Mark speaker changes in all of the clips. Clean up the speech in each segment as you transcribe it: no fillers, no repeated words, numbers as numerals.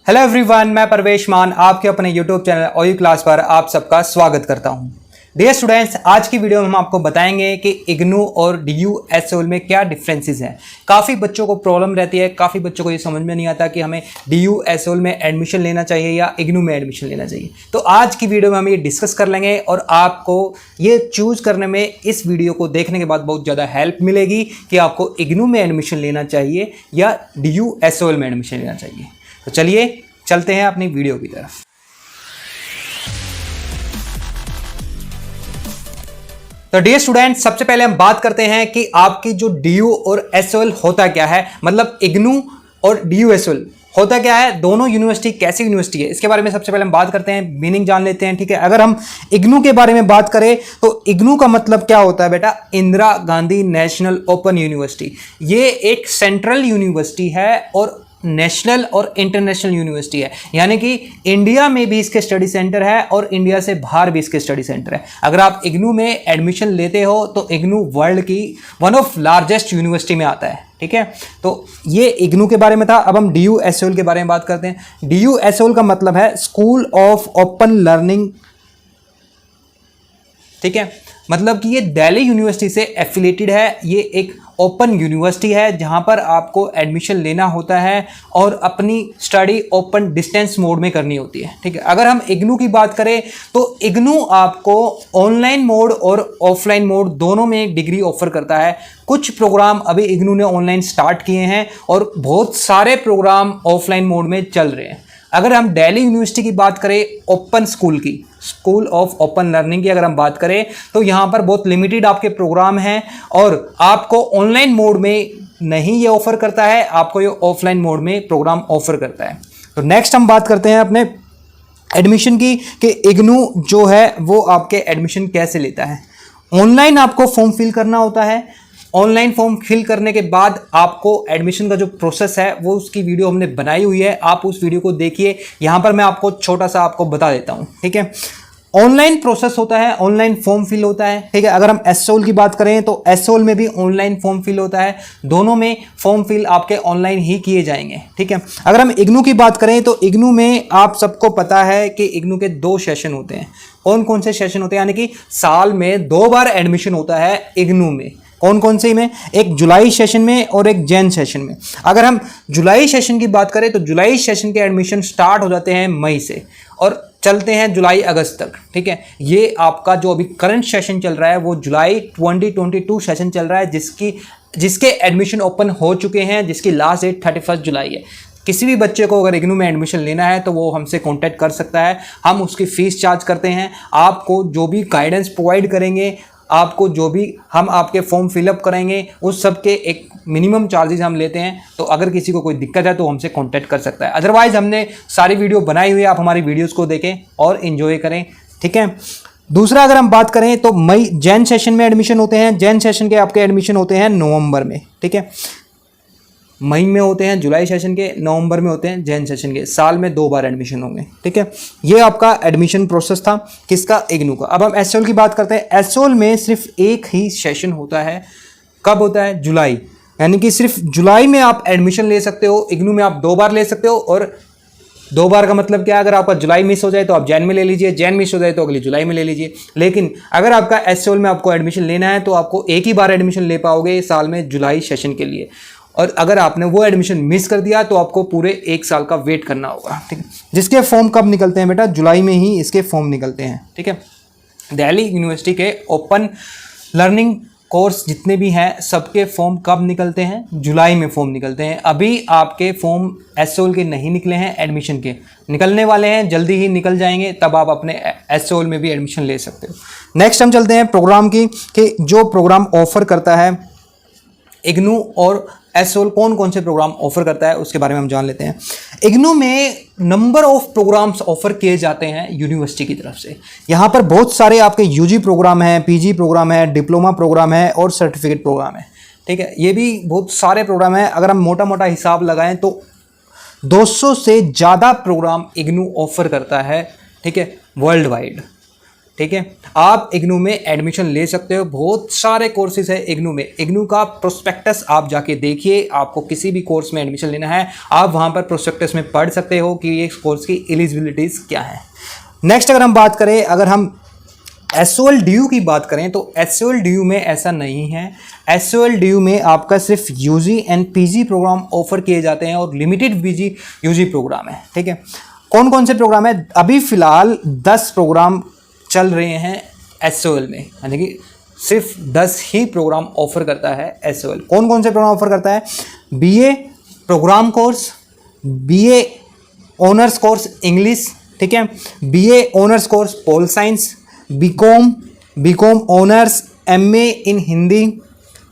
Speaker 1: Hello everyone, मैं परवेश मान आपके अपने यूट्यूब चैनल ओयू क्लास पर आप सबका स्वागत करता हूं। डियर स्टूडेंट्स, आज की वीडियो में हम आपको बताएंगे कि इग्नू और DU-SOL में क्या डिफरेंसेस हैं। काफ़ी बच्चों को प्रॉब्लम रहती है, काफ़ी बच्चों को ये समझ में नहीं आता कि हमें DU-SOL में एडमिशन लेना चाहिए या इग्नू में एडमिशन लेना चाहिए। तो आज की वीडियो में हम ये डिस्कस कर लेंगे और आपको ये चूज करने में इस वीडियो को देखने के बाद बहुत ज़्यादा हेल्प मिलेगी कि आपको इग्नू में एडमिशन लेना चाहिए या DU-SOL में एडमिशन लेना चाहिए। तो चलिए चलते हैं अपनी वीडियो की तरफ। तो डियर स्टूडेंट, सबसे पहले हम बात करते हैं कि आपकी जो DU और SOL होता क्या है, मतलब इग्नू और DU-SOL होता क्या है, दोनों यूनिवर्सिटी कैसी यूनिवर्सिटी है, इसके बारे में सबसे पहले हम बात करते हैं, मीनिंग जान लेते हैं। ठीक है, अगर हम इग्नू के बारे में बात करें तो इग्नू का मतलब क्या होता है बेटा, Indira Gandhi national open university. ये एक सेंट्रल यूनिवर्सिटी है और नेशनल और इंटरनेशनल यूनिवर्सिटी है, यानी कि इंडिया में भी इसके स्टडी सेंटर है और इंडिया से बाहर भी इसके स्टडी सेंटर है। अगर आप इग्नू में एडमिशन लेते हो तो इग्नू वर्ल्ड की वन ऑफ लार्जेस्ट यूनिवर्सिटी में आता है। ठीक है, तो ये इग्नू के बारे में था। अब हम DU-SOL के बारे में बात करते हैं। DU-SOL का मतलब है स्कूल ऑफ ओपन लर्निंग। ठीक है, मतलब कि ये दिल्ली यूनिवर्सिटी से एफिलेटेड है। ये एक ओपन यूनिवर्सिटी है जहां पर आपको एडमिशन लेना होता है और अपनी स्टडी ओपन डिस्टेंस मोड में करनी होती है। ठीक है, अगर हम इग्नू की बात करें तो इग्नू आपको ऑनलाइन मोड और ऑफलाइन मोड दोनों में डिग्री ऑफर करता है। कुछ प्रोग्राम अभी इग्नू ने ऑनलाइन स्टार्ट किए हैं और बहुत सारे प्रोग्राम ऑफलाइन मोड में चल रहे हैं। अगर हम दिल्ली यूनिवर्सिटी की बात करें, ओपन स्कूल की, स्कूल ऑफ ओपन लर्निंग की अगर हम बात करें तो यहाँ पर बहुत लिमिटेड आपके प्रोग्राम हैं और आपको ऑनलाइन मोड में नहीं ये ऑफर करता है, आपको ये ऑफलाइन मोड में प्रोग्राम ऑफर करता है। तो नेक्स्ट हम बात करते हैं अपने एडमिशन की कि इग्नू जो है वो आपके एडमिशन कैसे लेता है। ऑनलाइन आपको फॉर्म फिल करना होता है। ऑनलाइन फॉर्म फिल करने के बाद आपको एडमिशन का जो प्रोसेस है वो उसकी वीडियो हमने बनाई हुई है, आप उस वीडियो को देखिए। यहाँ पर मैं आपको छोटा सा आपको बता देता हूँ। ठीक है, ऑनलाइन प्रोसेस होता है, ऑनलाइन फॉर्म फिल होता है। ठीक है, अगर हम SOL की बात करें तो SOL में भी ऑनलाइन फॉर्म फिल होता है। दोनों में फॉर्म फिल आपके ऑनलाइन ही किए जाएंगे। ठीक है, अगर हम इग्नू की बात करें तो इग्नू में आप सबको पता है कि इग्नू के 2 सेशन होते हैं। कौन कौन से सेशन होते हैं, यानी कि साल में 2 बार एडमिशन होता है इग्नू में। कौन कौन से में, एक जुलाई सेशन में और एक जैन सेशन में। अगर हम जुलाई सेशन की बात करें तो जुलाई सेशन के एडमिशन स्टार्ट हो जाते हैं मई से और चलते हैं जुलाई अगस्त तक। ठीक है, ये आपका जो अभी करंट सेशन चल रहा है वो जुलाई 2022 सेशन चल रहा है, जिसके एडमिशन ओपन हो चुके हैं, जिसकी लास्ट डेट 31 जुलाई है। किसी भी बच्चे को अगर इग्नू में एडमिशन लेना है तो वो हमसे कांटेक्ट कर सकता है। हम उसकी फीस चार्ज करते हैं, आपको जो भी गाइडेंस प्रोवाइड करेंगे, आपको जो भी हम आपके फॉर्म फिलअप करेंगे उस सब के एक मिनिमम चार्जेस हम लेते हैं। तो अगर किसी को कोई दिक्कत है तो हमसे कांटेक्ट कर सकता है। अदरवाइज हमने सारी वीडियो बनाई हुई है, आप हमारी वीडियोस को देखें और एंजॉय करें। ठीक है, दूसरा अगर हम बात करें तो मई जैन सेशन में एडमिशन होते हैं। जैन सेशन के आपके एडमिशन होते हैं नवंबर में। ठीक है, मई में होते हैं जुलाई सेशन के, नवंबर में होते हैं जैन सेशन के। साल में 2 बार एडमिशन होंगे। ठीक है, ये आपका एडमिशन प्रोसेस था किसका, इग्नू का। अब हम SOL की बात करते हैं। SOL में सिर्फ एक ही सेशन होता है। कब होता है, जुलाई, यानी कि सिर्फ जुलाई में आप एडमिशन ले सकते हो। इग्नू में आप 2 बार ले सकते हो और 2 बार का मतलब क्या है, अगर आपका जुलाई मिस हो जाए तो आप जैन में ले लीजिए, जैन मिस हो जाए तो अगली जुलाई में ले लीजिए। लेकिन अगर आपका SOL में आपको एडमिशन लेना है तो आपको एक ही बार एडमिशन ले पाओगे साल में, जुलाई सेशन के लिए। और अगर आपने वो एडमिशन मिस कर दिया तो आपको पूरे 1 साल का वेट करना होगा। ठीक है, जिसके फॉर्म कब निकलते हैं बेटा, जुलाई में ही इसके फॉर्म निकलते हैं। ठीक है, दिल्ली यूनिवर्सिटी के ओपन लर्निंग कोर्स जितने भी हैं सबके फॉर्म कब निकलते हैं, जुलाई में फॉर्म निकलते हैं। अभी आपके फॉर्म SOL के नहीं निकले हैं, एडमिशन के निकलने वाले हैं, जल्दी ही निकल जाएंगे, तब आप अपने SOL में भी एडमिशन ले सकते हो। नेक्स्ट हम चलते हैं प्रोग्राम की, कि जो प्रोग्राम ऑफर करता है इग्नू और SOL, कौन कौन से प्रोग्राम ऑफर करता है उसके बारे में हम जान लेते हैं। इग्नू में नंबर ऑफ प्रोग्राम्स ऑफर किए जाते हैं यूनिवर्सिटी की तरफ से। यहाँ पर बहुत सारे आपके UG प्रोग्राम हैं, PG प्रोग्राम है, डिप्लोमा प्रोग्राम है और सर्टिफिकेट प्रोग्राम है। ठीक है, ये भी बहुत सारे प्रोग्राम हैं। अगर हम मोटा मोटा हिसाब लगाएं तो 200 से ज़्यादा प्रोग्राम इग्नू ऑफर करता है। ठीक है, वर्ल्ड वाइड ठीक है, आप इग्नू में एडमिशन ले सकते हो। बहुत सारे कोर्सेज है इग्नू में। इग्नू का प्रोस्पेक्टस आप जाके देखिए, आपको किसी भी कोर्स में एडमिशन लेना है आप वहाँ पर प्रोस्पेक्टस में पढ़ सकते हो कि ये कोर्स की एलिजिबिलिटीज़ क्या है। नेक्स्ट अगर हम बात करें, अगर हम SOLDU की बात करें तो SOLDU में ऐसा नहीं है। SOLDU में आपका सिर्फ UG and PG program offer किए जाते हैं और लिमिटेड PG UG प्रोग्राम है, ठीक है। कौन कौन से प्रोग्राम है? अभी फ़िलहाल 10 प्रोग्राम चल रहे हैं SOL में, यानी कि सिर्फ 10 ही प्रोग्राम ऑफर करता है SOL। कौन कौन से प्रोग्राम ऑफर करता है? BA program course, BA honours course English, ठीक है, BA honours course pol science, BCom honours, MA in Hindi,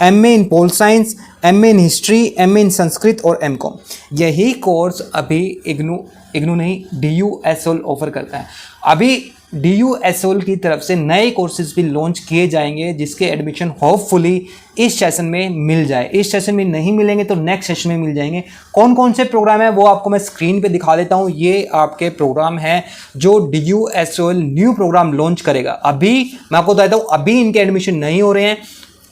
Speaker 1: MA in pol science, MA in history, MA in Sanskrit और MCOM। यही कोर्स अभी इग्नू नहीं DU SOL ऑफर करता है। अभी DU SOL की तरफ से नए कोर्सेज भी लॉन्च किए जाएंगे जिसके एडमिशन होपफुली इस सेशन में मिल जाए। इस सेशन में नहीं मिलेंगे तो नेक्स्ट सेशन में मिल जाएंगे। कौन कौन से प्रोग्राम है वो आपको मैं स्क्रीन पे दिखा देता हूँ। ये आपके प्रोग्राम है जो DU SOL new program launch करेगा। अभी मैं आपको बताता हूँ, अभी इनके एडमिशन नहीं हो रहे हैं।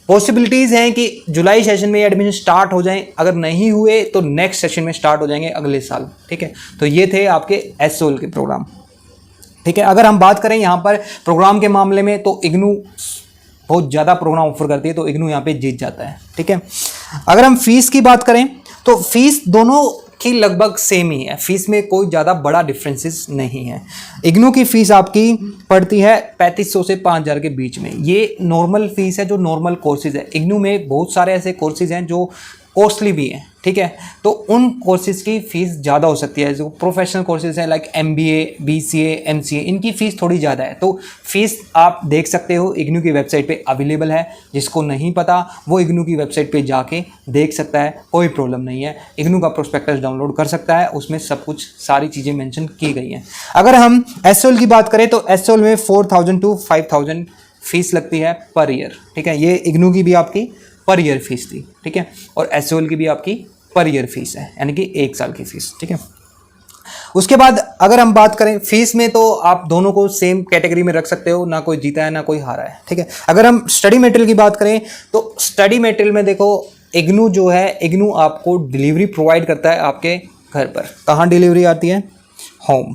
Speaker 1: पॉसिबिलिटीज़ हैं कि जुलाई सेशन में एडमिशन स्टार्ट हो जाएं, अगर नहीं हुए तो नेक्स्ट सेशन में स्टार्ट हो जाएंगे अगले साल, ठीक है। तो ये थे आपके SOL के प्रोग्राम, ठीक है। अगर हम बात करें यहाँ पर प्रोग्राम के मामले में तो इग्नू बहुत ज़्यादा प्रोग्राम ऑफर करती है, तो इग्नू यहाँ पे जीत जाता है, ठीक है। अगर हम फीस की बात करें तो फीस दोनों की लगभग सेम ही है, फीस में कोई ज़्यादा बड़ा डिफरेंसेस नहीं है। इग्नू की फ़ीस आपकी पड़ती है 3500 से 5000 के बीच में। ये नॉर्मल फीस है जो नॉर्मल कोर्सेज है। इग्नू में बहुत सारे ऐसे कोर्सेज हैं जो कॉस्टली भी हैं, ठीक है, तो उन कोर्सेज की फ़ीस ज़्यादा हो सकती है। जो प्रोफेशनल कोर्सेज हैं लाइक MBA, BCA, MCA, इनकी फ़ीस थोड़ी ज़्यादा है। तो फीस आप देख सकते हो, इग्नू की वेबसाइट पे अवेलेबल है। जिसको नहीं पता वो इग्नू की वेबसाइट पे जाके देख सकता है, कोई प्रॉब्लम नहीं है। इग्नू का प्रोस्पेक्टस डाउनलोड कर सकता है, उसमें सब कुछ सारी चीज़ें मेंशन की गई हैं। अगर हम SOL की बात करें तो SOL में 4000 to 5000 फीस लगती है पर ईयर, ठीक है। ये इग्नू की भी आपकी पर ईयर फीस थी, ठीक है, और SOL की भी आपकी पर ईयर फीस है, यानी कि 1 साल की फीस, ठीक है। उसके बाद अगर हम बात करें फीस में तो आप दोनों को सेम कैटेगरी में रख सकते हो, ना कोई जीता है ना कोई हारा है, ठीक है। अगर हम स्टडी मटेरियल की बात करें तो स्टडी मटेरियल में देखो इग्नू जो है, इग्नू आपको डिलीवरी प्रोवाइड करता है आपके घर पर। कहाँ डिलीवरी आती है? होम,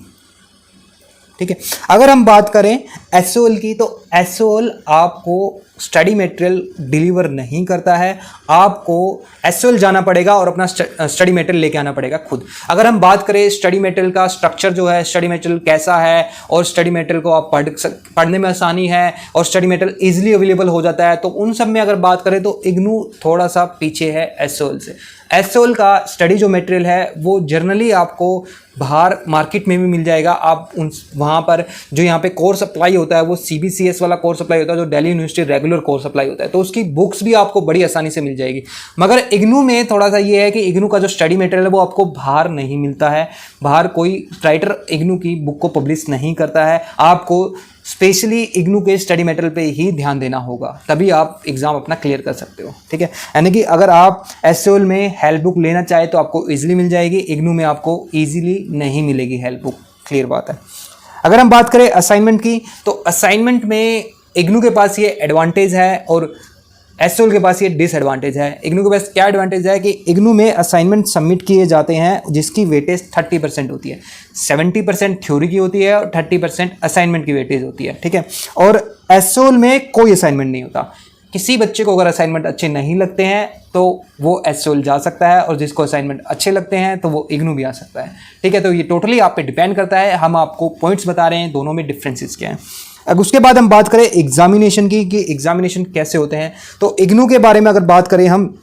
Speaker 1: ठीक है। अगर हम बात करें SOL की तो SOL आपको स्टडी मटेरियल डिलीवर नहीं करता है, आपको SOL जाना पड़ेगा और अपना स्टडी मटेरियल लेके आना पड़ेगा खुद। अगर हम बात करें स्टडी मटेरियल का स्ट्रक्चर जो है, स्टडी मटेरियल कैसा है और स्टडी मटेरियल को आप पढ़ने में आसानी है और स्टडी मटेरियल इजीली अवेलेबल हो जाता है, तो उन सब में अगर बात करें तो इग्नू थोड़ा सा पीछे है SOL से। SOL का स्टडी जो मटेरियल है वो जनरली आपको बाहर मार्केट में भी मिल जाएगा। आप उन वहाँ पर जो यहाँ पे कोर्स अप्लाई होता है वो CBCS वाला कोर्स अप्लाई होता है, जो Delhi university regular course apply होता है, तो उसकी बुक्स भी आपको बड़ी आसानी से मिल जाएगी। मगर इग्नू में थोड़ा सा ये है कि इग्नू का जो स्टडी मटेरियल है वो आपको बाहर नहीं मिलता है। बाहर कोई राइटर इग्नू की बुक को पब्लिश नहीं करता है। आपको स्पेशली इग्नू के स्टडी मटेरियल पे ही ध्यान देना होगा, तभी आप एग्ज़ाम अपना क्लियर कर सकते हो, ठीक है। यानी कि अगर आप SOL में हेल्प बुक लेना चाहे तो आपको इजीली मिल जाएगी, इग्नू में आपको इजीली नहीं मिलेगी हेल्प बुक, क्लियर बात है। अगर हम बात करें असाइनमेंट की तो असाइनमेंट में इग्नू के पास ये एडवांटेज है और SOL के पास ये डिसएडवांटेज है। इग्नू के पास क्या एडवांटेज है कि इग्नू में असाइनमेंट सबमिट किए जाते हैं जिसकी वेटेज 30% होती है, 70% थ्योरी की होती है और 30% असाइनमेंट की वेटेज होती है, ठीक है। और SOL में कोई असाइनमेंट नहीं होता। किसी बच्चे को अगर असाइनमेंट अच्छे नहीं लगते हैं तो वो SOL जा सकता है और जिसको असाइनमेंट अच्छे लगते हैं तो वो इग्नू भी आ सकता है, ठीक है। तो ये टोटली आप पे डिपेंड करता है, हम आपको पॉइंट्स बता रहे हैं दोनों में डिफरेंसेस क्या हैं। अब उसके बाद हम बात करें एग्जामिनेशन की कि एग्जामिनेशन कैसे होते हैं, तो इग्नू के बारे में अगर बात करें हम,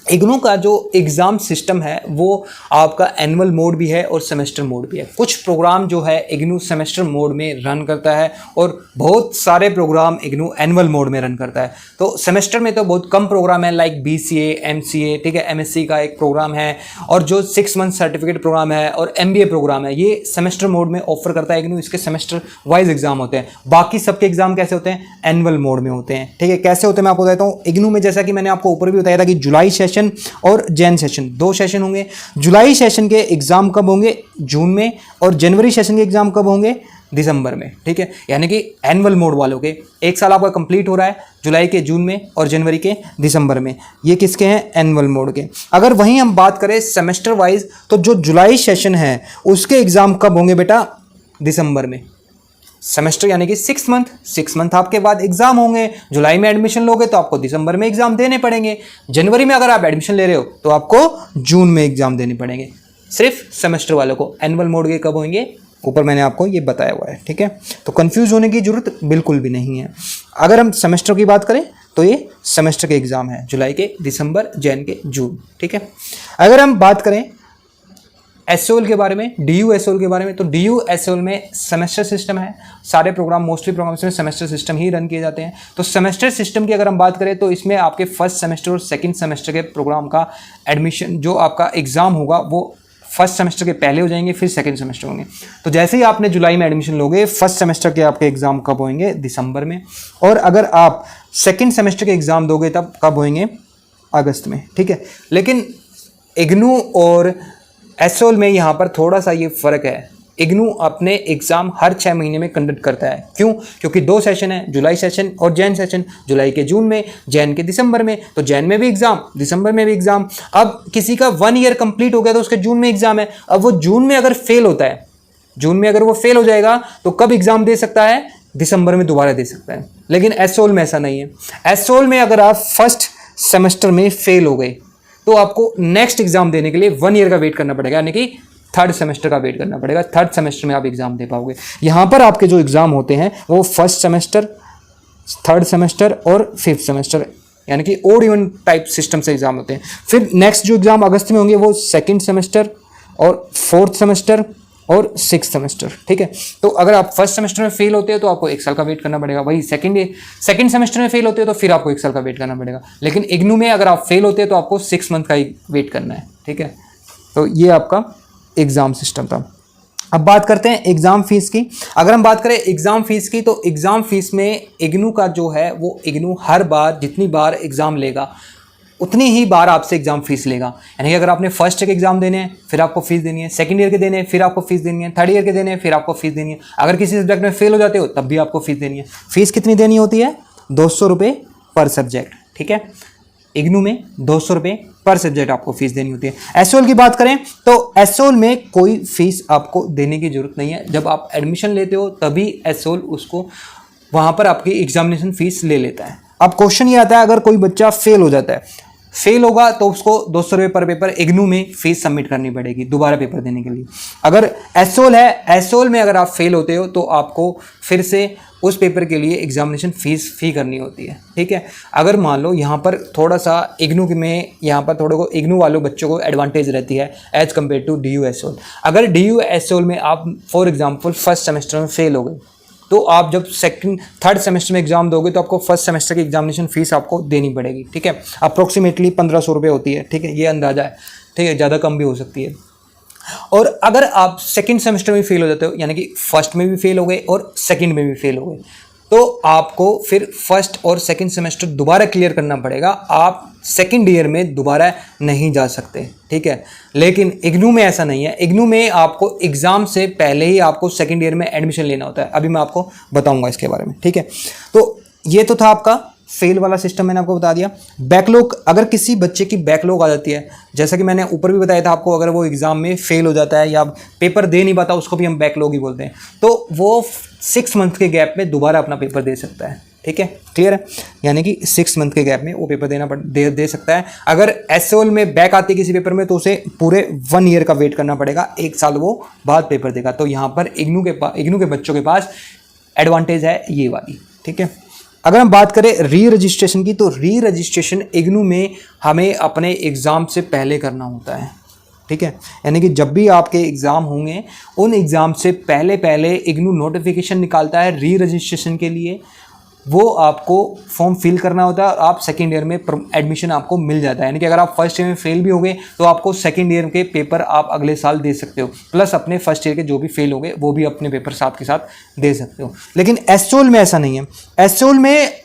Speaker 1: इग्नू का जो एग्ज़ाम सिस्टम है वो आपका एनुअल मोड भी है और सेमेस्टर मोड भी है। कुछ प्रोग्राम जो है इग्नू सेमेस्टर मोड में रन करता है और बहुत सारे प्रोग्राम इग्नू एनुअल मोड में रन करता है। तो सेमेस्टर में तो बहुत कम प्रोग्राम है लाइक BCA, MCA, ठीक है, MSc का एक प्रोग्राम है और जो 6 मंथ सर्टिफिकेट प्रोग्राम है और MBA प्रोग्राम है, ये सेमेस्टर मोड में ऑफर करता है इग्नू। इसके सेमेस्टर वाइज एग्जाम होते हैं। बाकी सबके एग्जाम कैसे होते हैं? एनुअल मोड में होते हैं, ठीक है। कैसे होते हैं मैं आपको बताता हूँ। इग्नू में जैसा कि मैंने आपको ऊपर भी बताया था कि जुलाई सेशन और जैन सेशन, 2 सेशन होंगे। जुलाई सेशन के एग्जाम कब होंगे? जून में। और जनवरी सेशन के एग्जाम कब होंगे? दिसंबर में, ठीक है। यानी कि एनुअल मोड वालों के 1 साल आपका कंप्लीट हो रहा है जुलाई के जून में और जनवरी के दिसंबर में। ये किसके हैं? एनुअल मोड के। अगर वहीं हम बात करें सेमेस्टर वाइज, तो जो जुलाई सेशन है उसके एग्ज़ाम कब होंगे बेटा? दिसंबर में। सेमेस्टर यानी कि 6 मंथ आपके बाद एग्जाम होंगे। जुलाई में एडमिशन लोगे तो आपको दिसंबर में एग्जाम देने पड़ेंगे। जनवरी में अगर आप एडमिशन ले रहे हो तो आपको जून में एग्जाम देने पड़ेंगे। सिर्फ सेमेस्टर वालों को। एनुअल मोड के कब होंगे? ऊपर मैंने आपको ये बताया हुआ है, ठीक है। तो कंफ्यूज होने की जरूरत बिल्कुल भी नहीं है। अगर हम सेमेस्टर की बात करें तो ये सेमेस्टर के एग्जाम है, जुलाई के, दिसंबर, जैन के, जून, ठीक है। अगर हम बात करें एसओएल के बारे में, डीयू एसओएल के बारे में, तो डीयू एसओएल में सेमेस्टर सिस्टम है। सारे प्रोग्राम, मोस्टली प्रोग्राम्स में सेमेस्टर सिस्टम ही रन किए जाते हैं। तो सेमेस्टर सिस्टम की अगर हम बात करें तो इसमें आपके फर्स्ट सेमेस्टर और सेकंड सेमेस्टर के प्रोग्राम का एडमिशन, जो आपका एग्जाम होगा वो फर्स्ट सेमेस्टर के पहले हो जाएंगे, फिर सेकंड सेमेस्टर होंगे। तो जैसे ही आपने जुलाई में एडमिशन लोगे, फर्स्ट सेमेस्टर के आपके एग्जाम कब होंगे? दिसंबर में। और अगर आप सेकंड सेमेस्टर के एग्जाम दोगे तब कब होंगे? अगस्त में, ठीक है। लेकिन इग्नू और एसओएल में यहाँ पर थोड़ा सा ये फ़र्क है। इग्नू अपने एग्ज़ाम हर 6 महीने में कंडक्ट करता है। क्यों? क्योंकि 2 सेशन है, जुलाई सेशन और जैन सेशन। जुलाई के जून में, जैन के दिसंबर में। तो जैन में भी एग्ज़ाम, दिसंबर में भी एग्ज़ाम। अब किसी का 1 ईयर कंप्लीट हो गया तो उसके जून में एग्ज़ाम है। अब वो जून में अगर फेल होता है, जून में अगर वो फेल हो जाएगा तो कब एग्ज़ाम दे सकता है? दिसंबर में दोबारा दे सकता है। लेकिन एसओएल में ऐसा नहीं है। एसओएल में अगर आप फर्स्ट सेमेस्टर में फेल हो गए तो आपको नेक्स्ट एग्जाम देने के लिए 1 ईयर का वेट करना पड़ेगा, यानी कि थर्ड सेमेस्टर का वेट करना पड़ेगा। थर्ड सेमेस्टर में आप एग्जाम दे पाओगे। यहाँ पर आपके जो एग्जाम होते हैं वो फर्स्ट सेमेस्टर, थर्ड सेमेस्टर और फिफ्थ सेमेस्टर, यानी कि ओड इवन टाइप सिस्टम से एग्जाम होते हैं। फिर नेक्स्ट जो एग्जाम अगस्त में होंगे वो सेकेंड सेमेस्टर और फोर्थ सेमेस्टर और सिक्स सेमेस्टर, ठीक है। तो अगर आप फर्स्ट सेमेस्टर में फेल होते हो तो आपको 1 साल का वेट करना पड़ेगा। वही सेकंड सेमेस्टर में फेल होते हो तो फिर आपको 1 साल का वेट करना पड़ेगा। लेकिन इग्नू में अगर आप फेल होते हो तो आपको 6 मंथ का ही वेट करना है, ठीक है। तो ये आपका एग्ज़ाम सिस्टम था। अब बात करते हैं एग्ज़ाम फीस की। अगर हम बात करें एग्ज़ाम फीस की तो एग्ज़ाम फीस में इग्नू का जो है वो इग्नू हर बार जितनी बार एग्ज़ाम लेगा उतनी ही बार आपसे एग्जाम फीस लेगा। यानी कि अगर आपने फर्स्ट ईयर के एग्जाम देने हैं फिर आपको फीस देनी है, सेकंड ईयर के देने हैं फिर आपको फीस देनी है, थर्ड ईयर के देने हैं फिर आपको फीस देनी है। अगर किसी सब्जेक्ट में फेल हो जाते हो तब भी आपको फीस देनी है। फीस कितनी देनी होती है? 200 रुपये पर सब्जेक्ट, ठीक है। इग्नू में 200 रुपये पर सब्जेक्ट आपको फीस देनी होती है। एसओएल की बात करें तो एसओएल में कोई फीस आपको देने की जरूरत नहीं है। जब आप एडमिशन लेते हो तभी एसओएल उसको वहाँ पर आपकी एग्जामिनेशन फीस ले लेता है। अब क्वेश्चन ये आता है, अगर कोई बच्चा फेल हो जाता है, फेल होगा तो उसको 200 रुपये पर पेपर इग्नू में फीस सबमिट करनी पड़ेगी दोबारा पेपर देने के लिए। अगर एसओएल है, एसओएल में अगर आप फेल होते हो तो आपको फिर से उस पेपर के लिए एग्जामिनेशन फी करनी होती है, ठीक है। अगर मान लो यहाँ पर थोड़ा सा इग्नू में, यहाँ पर थोड़े को इग्नू वालों बच्चों को एडवांटेज रहती है as compared to DU SOL. अगर डीयू एसओएल में आप फॉर एग्जाम्पल फर्स्ट सेमेस्टर में फेल हो गए तो आप जब थर्ड सेमेस्टर में एग्जाम दोगे तो आपको फर्स्ट सेमेस्टर की एग्जामिनेशन फीस आपको देनी पड़ेगी, ठीक है। अप्रोक्सीमेटली 1500 रुपये होती है, ठीक है। ये अंदाजा है, ठीक है, ज़्यादा कम भी हो सकती है। और अगर आप सेकंड सेमेस्टर में फेल हो जाते हो, यानी कि फर्स्ट में भी फेल हो गए और सेकंड में भी फेल हो गए, तो आपको फिर फर्स्ट और सेकंड सेमेस्टर दोबारा क्लियर करना पड़ेगा। आप सेकंड ईयर में दोबारा नहीं जा सकते, ठीक है। लेकिन इग्नू में ऐसा नहीं है। इग्नू में आपको एग्ज़ाम से पहले ही आपको सेकंड ईयर में एडमिशन लेना होता है। अभी मैं आपको बताऊंगा इसके बारे में, ठीक है। तो ये तो था आपका फेल वाला सिस्टम, मैंने आपको बता दिया। बैकलॉग, अगर किसी बच्चे की बैकलॉग आ जाती है, जैसा कि मैंने ऊपर भी बताया था आपको, अगर वो एग्ज़ाम में फेल हो जाता है या पेपर दे नहीं पाता, उसको भी हम बैकलॉग ही बोलते हैं, तो वो 6 मंथ के गैप में दोबारा अपना पेपर दे सकता है, ठीक है। क्लियर है? यानी कि 6 मंथ के गैप में वो पेपर दे सकता है। अगर एसओएल में बैक आती है किसी पेपर में तो उसे पूरे 1 ईयर का वेट करना पड़ेगा, 1 साल वो बाद पेपर देगा। तो यहाँ पर इग्नू के बच्चों के पास एडवांटेज है ये वाली, ठीक है। अगर हम बात करें री रजिस्ट्रेशन की, तो री रजिस्ट्रेशन इग्नू में हमें अपने एग्ज़ाम से पहले करना होता है, ठीक है। यानी कि जब भी आपके एग्ज़ाम होंगे उन एग्ज़ाम से पहले इग्नू नोटिफिकेशन निकालता है री रजिस्ट्रेशन के लिए। वो आपको फॉर्म फिल करना होता है और आप सेकेंड ईयर में एडमिशन आपको मिल जाता है। यानी कि अगर आप फर्स्ट ईयर में फेल भी हो गए तो आपको सेकेंड ईयर के पेपर आप अगले साल दे सकते हो, प्लस अपने फर्स्ट ईयर के जो भी फेल हो गए वो भी अपने पेपर साथ के साथ दे सकते हो। लेकिन एसओएल में ऐसा नहीं है। एसओएल में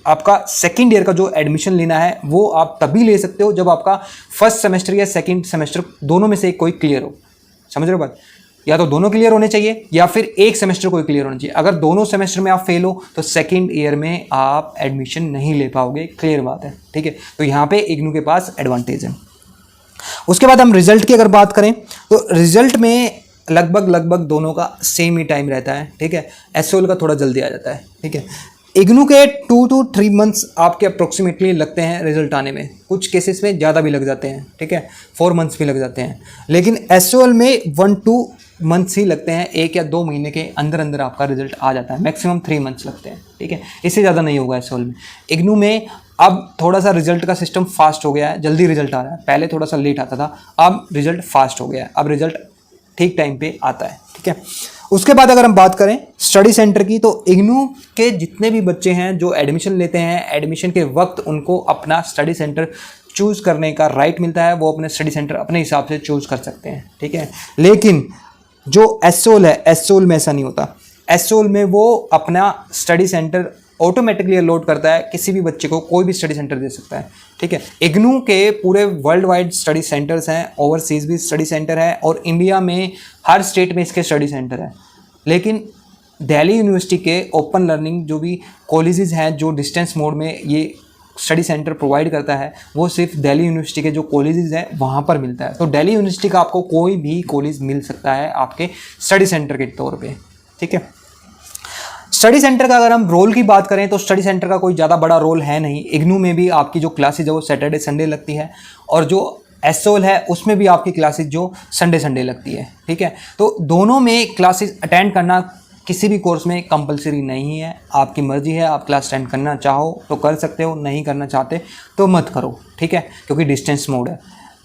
Speaker 1: आपका सेकेंड ईयर का जो एडमिशन लेना है वो आप तभी ले सकते हो जब आपका फर्स्ट सेमेस्टर या सेकेंड सेमेस्टर दोनों में से कोई क्लियर हो। समझ रहे हो बात? या तो दोनों क्लियर होने चाहिए या फिर एक सेमेस्टर कोई क्लियर होना चाहिए। अगर दोनों सेमेस्टर में आप फेल हो तो सेकेंड ईयर में आप एडमिशन नहीं ले पाओगे, क्लियर बात है, ठीक है। तो यहाँ पे इग्नू के पास एडवांटेज है। उसके बाद हम रिजल्ट की अगर बात करें तो रिजल्ट में लगभग दोनों का सेम ही टाइम रहता है, ठीक है। एसओएल का थोड़ा जल्दी आ जाता है, ठीक है। इग्नू के 2 to 3 मंथ्स आपके अप्रोक्सीमेटली लगते हैं रिजल्ट आने में, कुछ केसेस में ज़्यादा भी लग जाते हैं, ठीक है, 4 मंथ्स भी लग जाते हैं। लेकिन एसओएल में 1-2 मंथ्स ही लगते हैं, 1 या 2 महीने के अंदर अंदर आपका रिजल्ट आ जाता है, मैक्सिमम 3 मंथ्स लगते हैं, ठीक है, इससे ज़्यादा नहीं होगा एसओएल में। इग्नू में अब थोड़ा सा रिजल्ट का सिस्टम फास्ट हो गया है, जल्दी रिजल्ट आ रहा है, पहले थोड़ा सा लेट आता था, अब रिजल्ट फास्ट हो गया है, अब रिजल्ट ठीक टाइम पे आता है, ठीक है। उसके बाद अगर हम बात करें स्टडी सेंटर की, तो इग्नू के जितने भी बच्चे हैं जो एडमिशन लेते हैं, एडमिशन के वक्त उनको अपना स्टडी सेंटर चूज़ करने का राइट मिलता है, वो अपने स्टडी सेंटर अपने हिसाब से चूज़ कर सकते हैं, ठीक है। लेकिन जो एसओएल है, एसओएल में ऐसा नहीं होता। एसओएल में वो अपना स्टडी सेंटर ऑटोमेटिकली अलॉट करता है, किसी भी बच्चे को कोई भी स्टडी सेंटर दे सकता है, ठीक है। इग्नू के पूरे वर्ल्ड वाइड स्टडी सेंटर्स हैं, ओवरसीज भी स्टडी सेंटर है और इंडिया में हर स्टेट में इसके स्टडी सेंटर है। लेकिन दिल्ली यूनिवर्सिटी के ओपन लर्निंग जो भी कॉलेजेस हैं जो डिस्टेंस मोड में ये स्टडी सेंटर प्रोवाइड करता है, वो सिर्फ दिल्ली यूनिवर्सिटी के जो कॉलेजेस हैं वहाँ पर मिलता है। तो दिल्ली यूनिवर्सिटी का आपको कोई भी कॉलेज मिल सकता है आपके स्टडी सेंटर के तौर पे, ठीक है। स्टडी सेंटर का अगर हम रोल की बात करें तो स्टडी सेंटर का कोई ज़्यादा बड़ा रोल है नहीं। इग्नू में भी आपकी जो क्लासेज है वो सैटरडे संडे लगती है और जो एसओएल है उसमें भी आपकी क्लासेज जो संडे लगती है, ठीक है। तो दोनों में क्लासेज अटेंड करना किसी भी कोर्स में कंपलसरी नहीं है, आपकी मर्जी है, आप क्लास अटेंड करना चाहो तो कर सकते हो, नहीं करना चाहते तो मत करो, ठीक है, क्योंकि डिस्टेंस मोड है,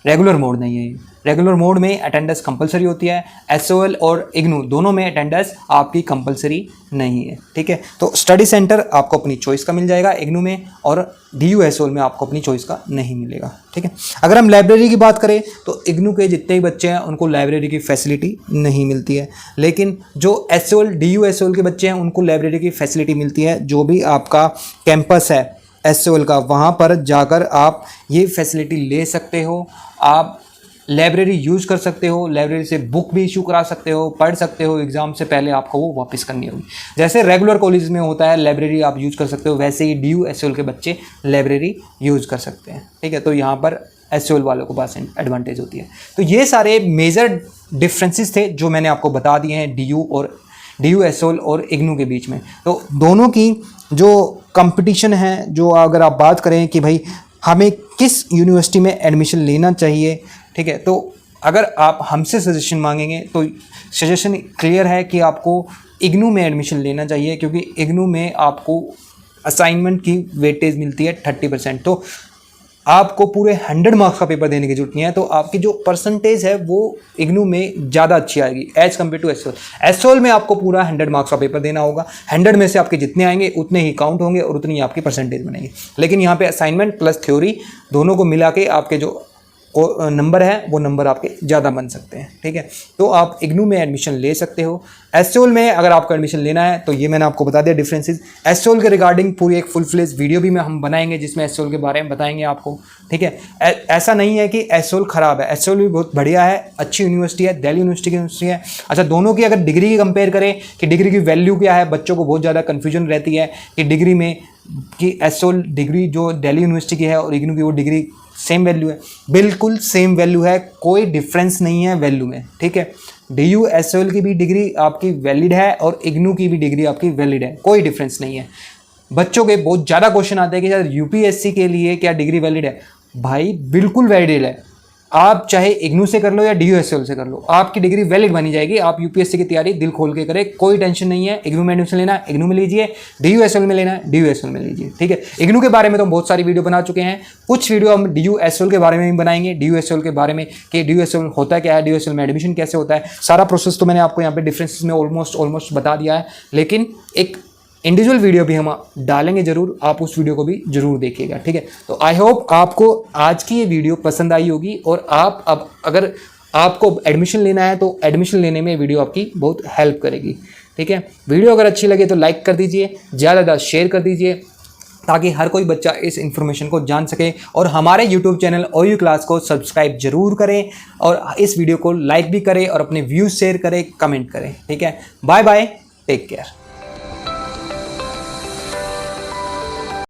Speaker 1: रेगुलर मोड नहीं है। रेगुलर मोड में अटेंडेंस कंपलसरी होती है, एसओएल और इग्नू दोनों में अटेंडेंस आपकी कंपलसरी नहीं है, ठीक है। तो स्टडी सेंटर आपको अपनी चॉइस का मिल जाएगा इग्नू में और डीयू एसओएल में आपको अपनी चॉइस का नहीं मिलेगा, ठीक है। अगर हम लाइब्रेरी की बात करें तो इग्नू के जितने भी बच्चे हैं उनको लाइब्रेरी की फैसिलिटी नहीं मिलती है, लेकिन जो एसओएल डीयू एसओएल के बच्चे हैं उनको लाइब्रेरी की फैसिलिटी मिलती है। जो भी आपका कैंपस है एसओएल का, वहाँ पर जाकर आप ये फैसिलिटी ले सकते हो, आप लाइब्रेरी यूज़ कर सकते हो, लाइब्रेरी से बुक भी इशू करा सकते हो, पढ़ सकते हो, एग्ज़ाम से पहले आपको वो वापस करनी होगी। जैसे रेगुलर कॉलेज में होता है लाइब्रेरी आप यूज़ कर सकते हो, वैसे ही डीयू एसओएल के बच्चे लाइब्रेरी यूज़ कर सकते हैं, ठीक है। तो यहाँ पर एसओएल वालों को पास एडवांटेज होती है। तो ये सारे मेजर डिफरेंसेस थे जो मैंने आपको बता दिए हैं डीयू एसओएल और इग्नू के बीच में। तो दोनों की जो कंपटीशन है, जो अगर आप बात करें कि भाई हमें किस यूनिवर्सिटी में एडमिशन लेना चाहिए, ठीक है, तो अगर आप हमसे सजेशन मांगेंगे तो सजेशन क्लियर है कि आपको इग्नू में एडमिशन लेना चाहिए, क्योंकि इग्नू में आपको असाइनमेंट की वेटेज मिलती है 30%। तो आपको पूरे 100 मार्क्स का पेपर देने की जरूरत नहीं है, तो आपकी जो परसेंटेज है वो इग्नू में ज़्यादा अच्छी आएगी as compared to SOL. SOL में आपको पूरा 100 मार्क्स का पेपर देना होगा, 100 में से आपके जितने आएंगे उतने ही काउंट होंगे और उतनी आपकी परसेंटेज बनेगी। लेकिन यहाँ पे असाइनमेंट प्लस थ्योरी दोनों को मिला के आपके जो नंबर है वो नंबर आपके ज़्यादा बन सकते हैं, ठीक है। तो आप इग्नू में एडमिशन ले सकते हो। एसओएल में अगर आपको एडमिशन लेना है तो ये मैंने आपको बता दिया डिफरेंसेस। एसओएल के रिगार्डिंग पूरी एक फुल फ्लेज वीडियो भी हम बनाएंगे जिसमें एसओएल के बारे में बताएंगे आपको, ठीक है। ऐसा नहीं है कि एसओएल ख़राब है, एसओएल भी बहुत बढ़िया है, अच्छी यूनिवर्सिटी है, दिल्ली यूनिवर्सिटी की यूनिवर्सिटी है। अच्छा, दोनों की अगर डिग्री की कंपेयर करें कि डिग्री की वैल्यू क्या है, बच्चों को बहुत ज़्यादा कन्फ्यूजन रहती है कि डिग्री में कि एसओएल डिग्री जो दिल्ली यूनिवर्सिटी की है और इग्नू की वो डिग्री सेम वैल्यू है। बिल्कुल सेम वैल्यू है, कोई डिफरेंस नहीं है वैल्यू में, ठीक है। डीयू एसओएल की भी डिग्री आपकी वैलिड है और इग्नू की भी डिग्री आपकी वैलिड है, कोई डिफरेंस नहीं है। बच्चों के बहुत ज़्यादा क्वेश्चन आते हैं कि सर यूपीएससी के लिए क्या डिग्री वैलिड है? भाई बिल्कुल वैलिड है, आप चाहे इग्नू से कर लो या डीयू एसओएल से कर लो, आपकी डिग्री वैलिड बनी जाएगी। आप यूपीएससी की तैयारी दिल खोल के करें, कोई टेंशन नहीं है। इग्नू में एडमिशन लेना है इग्नू में लीजिए, डीयू एसओएल में लेना है डीयू एसओएल में लीजिए, ठीक है। इग्नू के बारे में तो बहुत सारी वीडियो बना चुके हैं, कुछ वीडियो हम डीयू एसओएल के बारे में भी बनाएंगे, डीयू एसओएल के बारे में कि डीयू एसओएल होता क्या है, डीयू एसओएल में एडमिशन कैसे होता है, सारा प्रोसेस तो मैंने आपको यहाँ पे डिफरेंसेस में ऑलमोस्ट बता दिया है। लेकिन एक इंडिविजुअल वीडियो भी हम डालेंगे जरूर, आप उस वीडियो को भी जरूर देखिएगा, ठीक है। तो आई होप आपको आज की ये वीडियो पसंद आई होगी और आप अब अगर आपको एडमिशन लेना है तो एडमिशन लेने में वीडियो आपकी बहुत हेल्प करेगी, ठीक है। वीडियो अगर अच्छी लगे तो लाइक कर दीजिए, ज़्यादा से ज़्यादा शेयर कर दीजिए, ताकि हर कोई बच्चा इस इन्फॉर्मेशन को जान सके। और हमारे यूट्यूब चैनल OU क्लास को सब्सक्राइब जरूर करें और इस वीडियो को लाइक भी करें और अपने व्यूज़ शेयर करें, कमेंट करें। ठीक है, बाय बाय, टेक केयर।